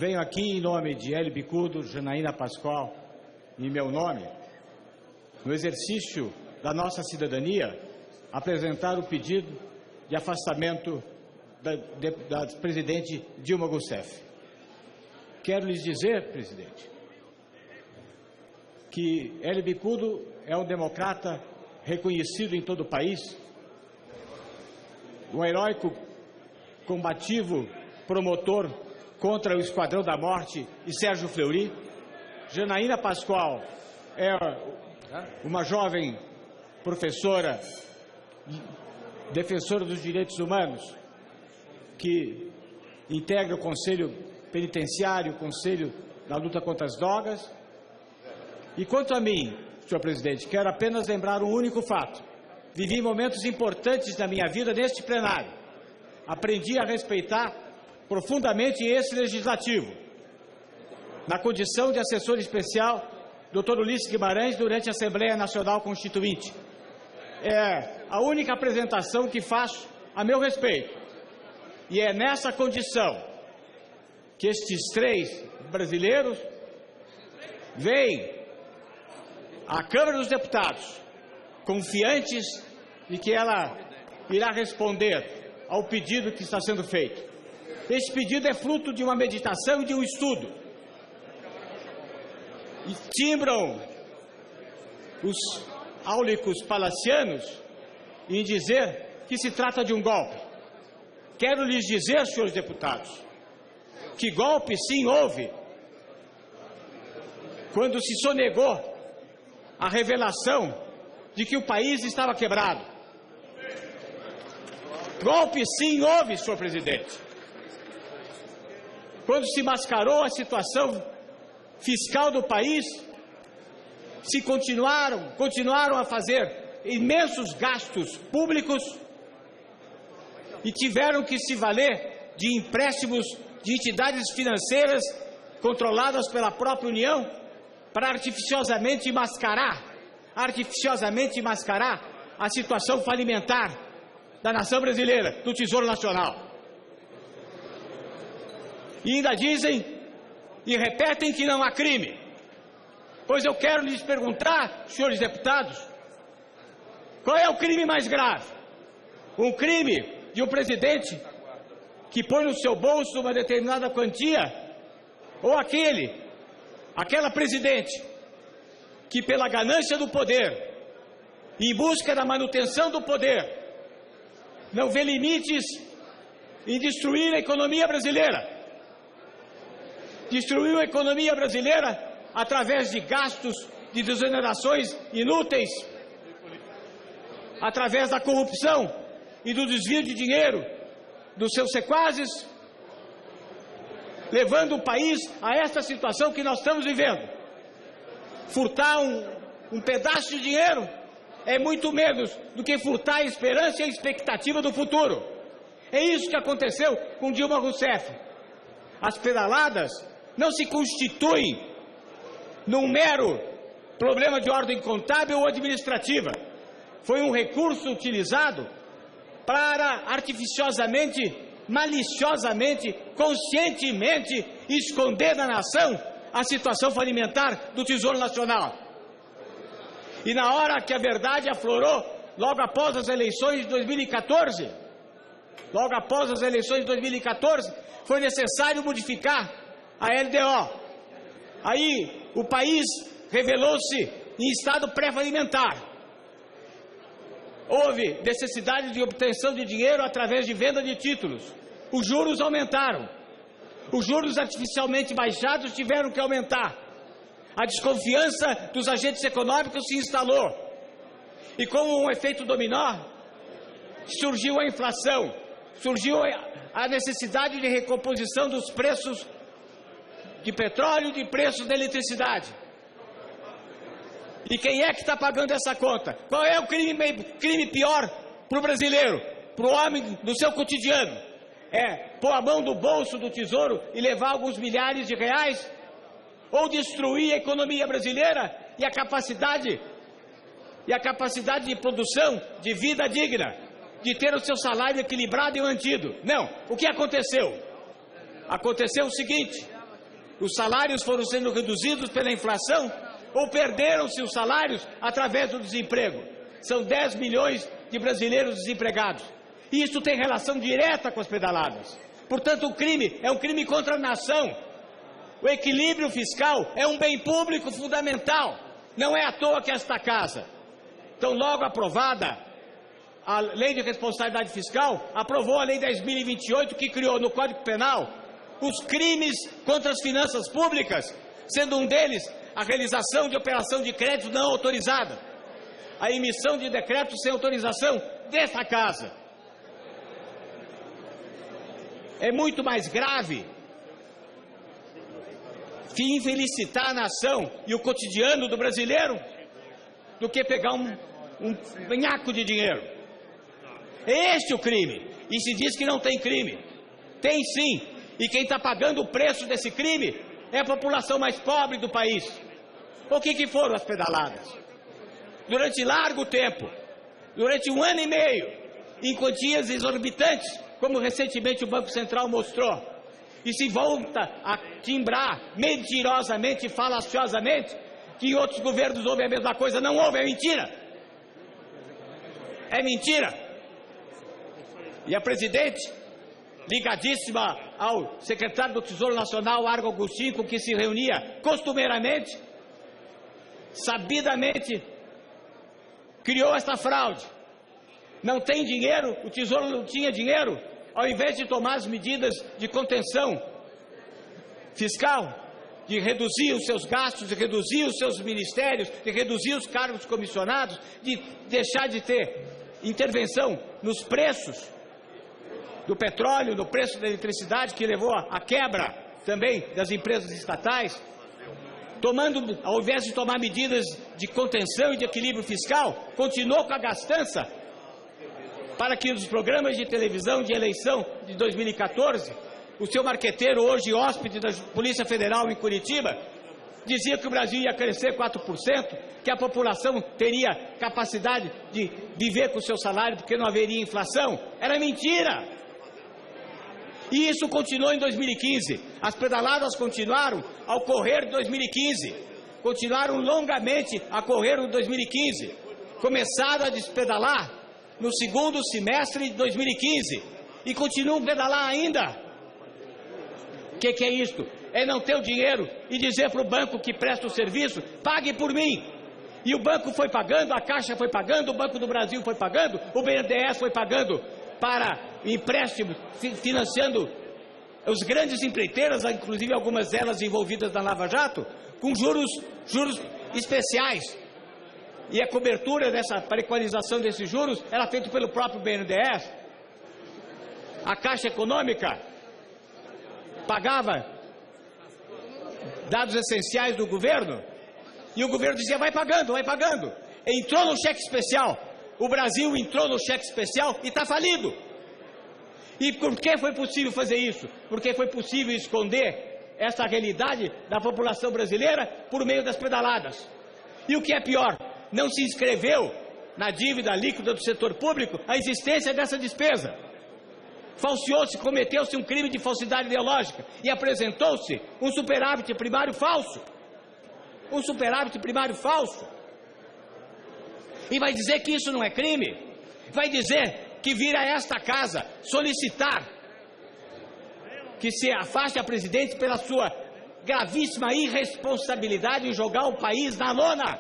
venho aqui em nome de Hélio Bicudo, Janaína Pascoal, em meu nome, no exercício da nossa cidadania, apresentar o pedido de afastamento da presidente Dilma Rousseff. Quero lhes dizer, presidente, que Hélio Bicudo é um democrata reconhecido em todo o país, um heróico, combativo promotor contra o Esquadrão da Morte e Sérgio Fleury. Janaína Pascoal é uma jovem professora, defensora dos direitos humanos, que integra o Conselho Penitenciário, o Conselho da Luta contra as Drogas. E quanto a mim, senhor presidente, quero apenas lembrar um único fato. Vivi momentos importantes da minha vida neste plenário. Aprendi a respeitar profundamente esse legislativo, na condição de assessor especial Dr. Ulisses Guimarães durante a Assembleia Nacional Constituinte. É a única apresentação que faço a meu respeito. E é nessa condição que estes 3 brasileiros vêm à Câmara dos Deputados, confiantes de que ela irá responder ao pedido que está sendo feito. Este pedido é fruto de uma meditação e de um estudo. E timbram os áulicos palacianos em dizer que se trata de um golpe. Quero lhes dizer, senhores deputados, que golpe sim houve quando se sonegou a revelação de que o país estava quebrado. Golpe sim houve, senhor presidente, quando se mascarou a situação fiscal do país, se continuaram a fazer imensos gastos públicos e tiveram que se valer de empréstimos de entidades financeiras controladas pela própria União para artificiosamente mascarar a situação falimentar da nação brasileira, do Tesouro Nacional. E ainda dizem e repetem que não há crime. Pois eu quero lhes perguntar, senhores deputados, qual é o crime mais grave? Um crime de um presidente que põe no seu bolso uma determinada quantia, ou aquela presidente que, pela ganância do poder, em busca da manutenção do poder, não vê limites em destruir a economia brasileira. Destruiu a economia brasileira através de gastos, de desonerações inúteis, através da corrupção e do desvio de dinheiro dos seus sequazes, levando o país a esta situação que nós estamos vivendo. Furtar um pedaço de dinheiro é muito menos do que furtar a esperança e a expectativa do futuro. É isso que aconteceu com Dilma Rousseff. As pedaladas não se constituem num mero problema de ordem contábil ou administrativa. Foi um recurso utilizado para artificiosamente, maliciosamente, conscientemente esconder da nação a situação falimentar do Tesouro Nacional. E na hora que a verdade aflorou, logo após as eleições de 2014, foi necessário modificar a LDO. Aí o país revelou-se em estado pré-falimentar. Houve necessidade de obtenção de dinheiro através de venda de títulos. Os juros aumentaram. Os juros artificialmente baixados tiveram que aumentar. A desconfiança dos agentes econômicos se instalou. E como um efeito dominó, surgiu a inflação, surgiu a necessidade de recomposição dos preços de petróleo e de preços da eletricidade. E quem é que está pagando essa conta? Qual é o crime pior para o brasileiro, para o homem do seu cotidiano? É pôr a mão no bolso do tesouro e levar alguns milhares de reais? Ou destruir a economia brasileira e a capacidade de produção, de vida digna, de ter o seu salário equilibrado e mantido? Não. O que aconteceu? Aconteceu o seguinte: os salários foram sendo reduzidos pela inflação ou perderam-se os salários através do desemprego. São 10 milhões de brasileiros desempregados. E isso tem relação direta com as pedaladas. Portanto, o crime é um crime contra a nação. O equilíbrio fiscal é um bem público fundamental. Não é à toa que esta casa, tão logo aprovada a Lei de Responsabilidade Fiscal, aprovou a Lei 10.028, que criou no Código Penal os crimes contra as finanças públicas, sendo um deles a realização de operação de crédito não autorizada, a emissão de decretos sem autorização desta casa. É muito mais grave que infelicitar a nação e o cotidiano do brasileiro do que pegar um banhaco de dinheiro. É este o crime. E se diz que não tem crime. Tem sim. E quem está pagando o preço desse crime é a população mais pobre do país. O que foram as pedaladas? Durante largo tempo, durante 1 ano e meio, em quantias exorbitantes, como recentemente o Banco Central mostrou, e se volta a timbrar mentirosamente e falaciosamente que em outros governos houve a mesma coisa. Não houve, é mentira. É mentira. E a presidente, ligadíssima ao secretário do Tesouro Nacional, Argo Agostinho, com que se reunia costumeiramente, sabidamente criou esta fraude. Não tem dinheiro, o Tesouro não tinha dinheiro, ao invés de tomar as medidas de contenção fiscal, de reduzir os seus gastos, de reduzir os seus ministérios, de reduzir os cargos comissionados, de deixar de ter intervenção nos preços do petróleo, no preço da eletricidade, que levou à quebra também das empresas estatais, ao invés de tomar medidas de contenção e de equilíbrio fiscal, continuou com a gastança para que nos programas de televisão de eleição de 2014, o seu marqueteiro, hoje hóspede da Polícia Federal em Curitiba, dizia que o Brasil ia crescer 4%, que a população teria capacidade de viver com o seu salário porque não haveria inflação. Era mentira! E isso continuou em 2015. As pedaladas continuaram ao correr de 2015. Continuaram longamente a correr em 2015. Começaram a despedalar no segundo semestre de 2015. E continuam a pedalar ainda. O que é isto? É não ter o dinheiro e dizer para o banco que presta o serviço, pague por mim. E o banco foi pagando, a Caixa foi pagando, o Banco do Brasil foi pagando, o BNDES foi pagando para empréstimos, financiando os grandes empreiteiras, inclusive algumas delas envolvidas na Lava Jato, com juros especiais. E a cobertura dessa prequalização desses juros era feita pelo próprio BNDES. A Caixa Econômica pagava dados essenciais do governo, e o governo dizia, vai pagando, vai pagando. Entrou no cheque especial. O Brasil entrou no cheque especial e está falido. E por que foi possível fazer isso? Porque foi possível esconder essa realidade da população brasileira por meio das pedaladas. E o que é pior, não se inscreveu na dívida líquida do setor público a existência dessa despesa. Falseou-se, cometeu-se um crime de falsidade ideológica e apresentou-se um superávit primário falso. Um superávit primário falso. E vai dizer que isso não é crime? Vai dizer que vir a esta casa solicitar que se afaste a presidente pela sua gravíssima irresponsabilidade em jogar o país na lona?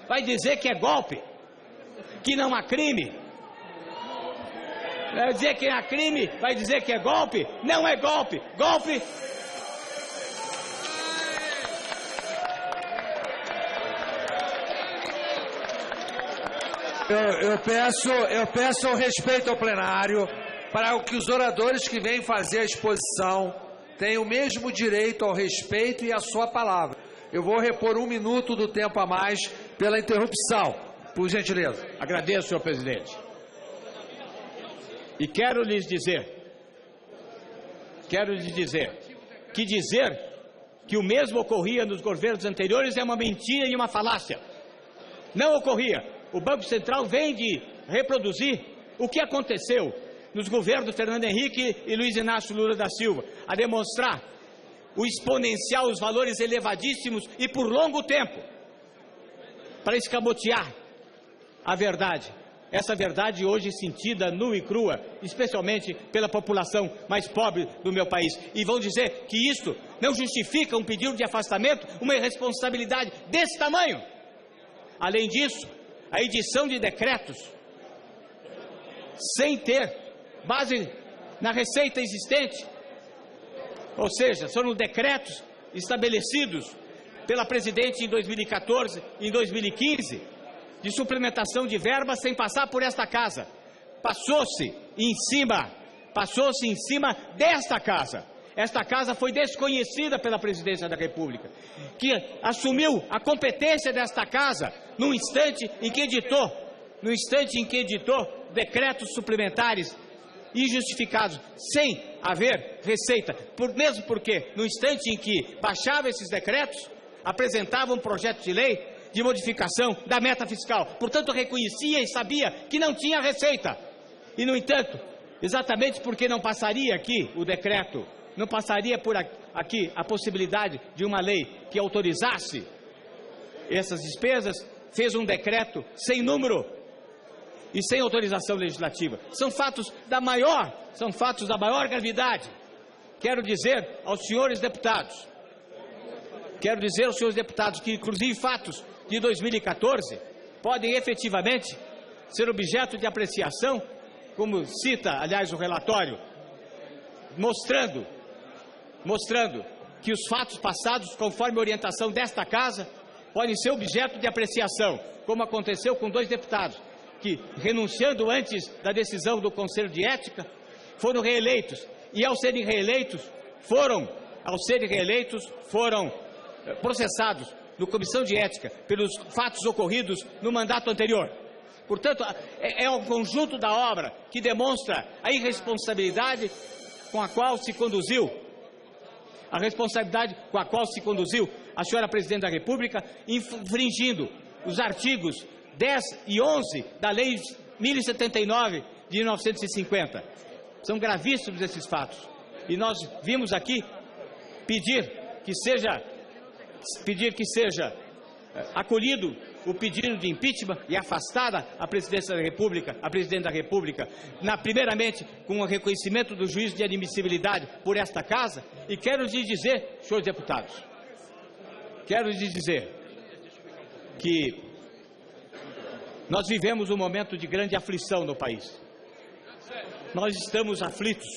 Vai dizer que é golpe? Que não há crime? Vai dizer que há crime? Vai dizer que é golpe? Não é golpe. Golpe... Eu peço o respeito ao plenário para que os oradores que vêm fazer a exposição tenham o mesmo direito ao respeito e à sua palavra. Eu vou repor 1 minuto do tempo a mais pela interrupção, por gentileza. Agradeço, senhor presidente. E quero lhes dizer que dizer que o mesmo ocorria nos governos anteriores é uma mentira e uma falácia. Não ocorria. O Banco Central vem de reproduzir o que aconteceu nos governos Fernando Henrique e Luiz Inácio Lula da Silva, a demonstrar o exponencial, os valores elevadíssimos e por longo tempo, para escamotear a verdade. Essa verdade hoje sentida nua e crua, especialmente pela população mais pobre do meu país. E vão dizer que isto não justifica um pedido de afastamento, uma irresponsabilidade desse tamanho. Além disso, a edição de decretos sem ter base na receita existente, ou seja, foram decretos estabelecidos pela presidente em 2014 e em 2015, de suplementação de verbas sem passar por esta casa. Passou-se em cima desta casa. Esta casa foi desconhecida pela presidência da República, que assumiu a competência desta casa no instante em que editou decretos suplementares injustificados, sem haver receita, mesmo porque no instante em que baixava esses decretos, apresentava um projeto de lei de modificação da meta fiscal. Portanto, reconhecia e sabia que não tinha receita. E, no entanto, exatamente porque não passaria aqui o decreto, não passaria por aqui a possibilidade de uma lei que autorizasse essas despesas, fez um decreto sem número e sem autorização legislativa. São fatos da maior gravidade. Quero dizer aos senhores deputados que, inclusive, fatos de 2014 podem efetivamente ser objeto de apreciação, como cita, aliás, o relatório, mostrando que os fatos passados, conforme a orientação desta casa, podem ser objeto de apreciação, como aconteceu com 2 deputados, que, renunciando antes da decisão do Conselho de Ética, foram reeleitos, e ao serem reeleitos, foram processados no Comissão de Ética pelos fatos ocorridos no mandato anterior. Portanto, é um conjunto da obra que demonstra a irresponsabilidade com a qual se conduziu, a senhora Presidente da República, infringindo os artigos 10 e 11 da Lei 1079 de 1950. São gravíssimos esses fatos. E nós vimos aqui pedir que seja acolhido o pedido de impeachment e afastada a presidente da República, primeiramente com o reconhecimento do juízo de admissibilidade por esta casa. E quero lhes dizer, senhores deputados, que nós vivemos um momento de grande aflição no país. Nós estamos aflitos,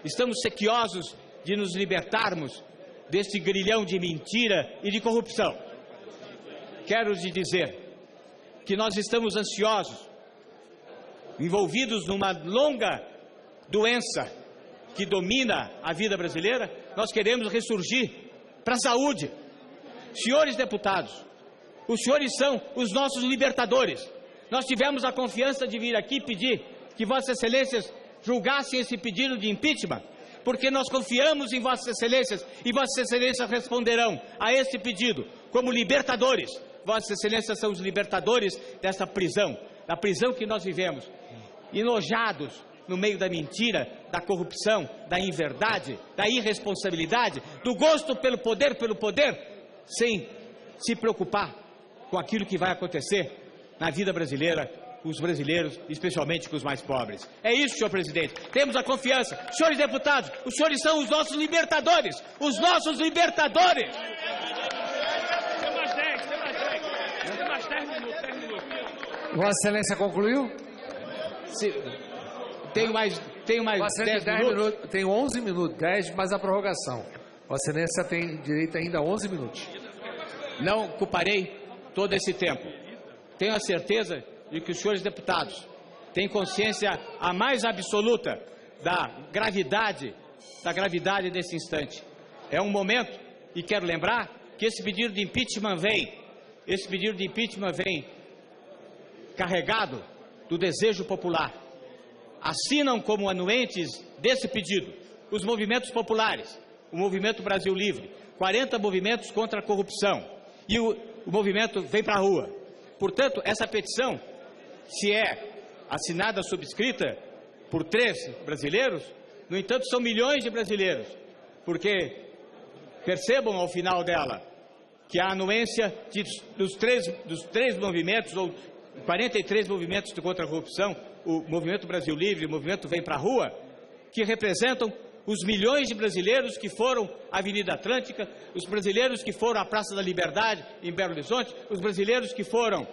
estamos sequiosos de nos libertarmos deste grilhão de mentira e de corrupção. Quero lhe dizer que nós estamos ansiosos, envolvidos numa longa doença que domina a vida brasileira. Nós queremos ressurgir para a saúde. Senhores deputados, os senhores são os nossos libertadores. Nós tivemos a confiança de vir aqui pedir que Vossas Excelências julgassem esse pedido de impeachment, porque nós confiamos em Vossas Excelências e Vossas Excelências responderão a esse pedido como libertadores. Vossas Excelências são os libertadores dessa prisão, da prisão que nós vivemos, enojados no meio da mentira, da corrupção, da inverdade, da irresponsabilidade, do gosto pelo poder, sem se preocupar com aquilo que vai acontecer na vida brasileira, com os brasileiros, especialmente com os mais pobres. É isso, senhor presidente. Temos a confiança. Senhores deputados, os senhores são os nossos libertadores. Os nossos libertadores. Tem mais 10 minutos. Vossa Excelência concluiu? Tenho mais 10 minutos. Tem 11 minutos, 10 mais a prorrogação. Vossa Excelência tem direito ainda a 11 minutos. Não ocuparei todo esse tempo. Tenho a certeza de que os senhores deputados têm consciência a mais absoluta da gravidade desse instante. É um momento, e quero lembrar, que esse pedido de impeachment vem carregado do desejo popular. Assinam como anuentes desse pedido os movimentos populares, o Movimento Brasil Livre, 40 movimentos contra a corrupção, e o movimento vem para a rua. Portanto, essa petição, se é assinada, subscrita por 3 brasileiros, no entanto, são milhões de brasileiros, porque Percebam ao final dela que a anuência dos três movimentos, ou 43 movimentos contra a corrupção, o Movimento Brasil Livre, o Movimento Vem Pra Rua, que representam os milhões de brasileiros que foram à Avenida Atlântica, os brasileiros que foram à Praça da Liberdade, em Belo Horizonte, os brasileiros que foram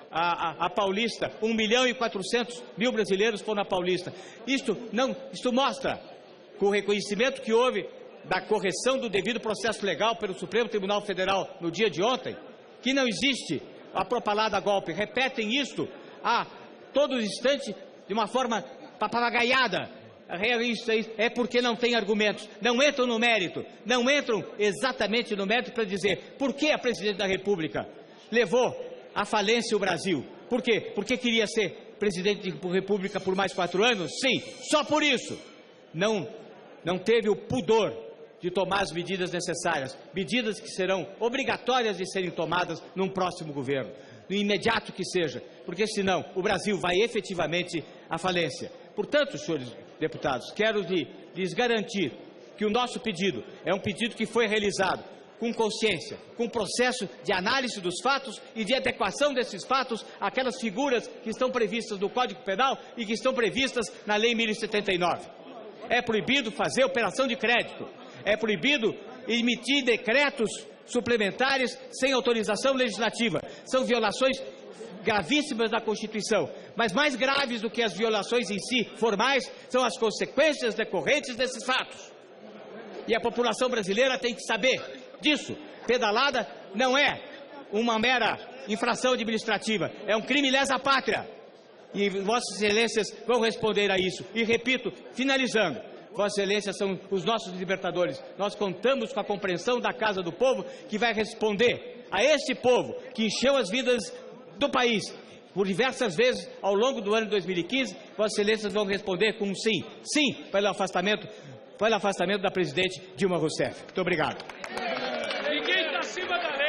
à Paulista, 1.400.000 brasileiros foram à Paulista. Isto mostra, com o reconhecimento que houve da correção do devido processo legal pelo Supremo Tribunal Federal no dia de ontem, que não existe a propalada golpe. Repetem isto a todo instante de uma forma papagaiada. É porque não tem argumentos, não entram no mérito, não entram exatamente no mérito para dizer por que a Presidente da República levou à falência o Brasil. Por quê? Porque queria ser Presidente da República por mais 4 anos? Sim, só por isso. Não teve o pudor de tomar as medidas necessárias, medidas que serão obrigatórias de serem tomadas num próximo governo, no imediato que seja, porque senão o Brasil vai efetivamente à falência. Portanto, senhores deputados, quero lhes garantir que o nosso pedido é um pedido que foi realizado com consciência, com processo de análise dos fatos e de adequação desses fatos àquelas figuras que estão previstas no Código Penal e que estão previstas na Lei 1079. É proibido fazer operação de crédito, é proibido emitir decretos suplementares sem autorização legislativa. São violações gravíssimas da Constituição, mas mais graves do que as violações em si formais são as consequências decorrentes desses fatos. E a população brasileira tem que saber disso. Pedalada não é uma mera infração administrativa, é um crime lesa pátria. E Vossas Excelências vão responder a isso. E repito, finalizando, Vossas Excelências são os nossos libertadores. Nós contamos com a compreensão da Casa do Povo, que vai responder a este povo que encheu as vidas do país por diversas vezes ao longo do ano de 2015. Vossas Excelências vão responder com um sim. Sim pelo afastamento da presidente Dilma Rousseff. Muito obrigado. Ninguém está acima da lei.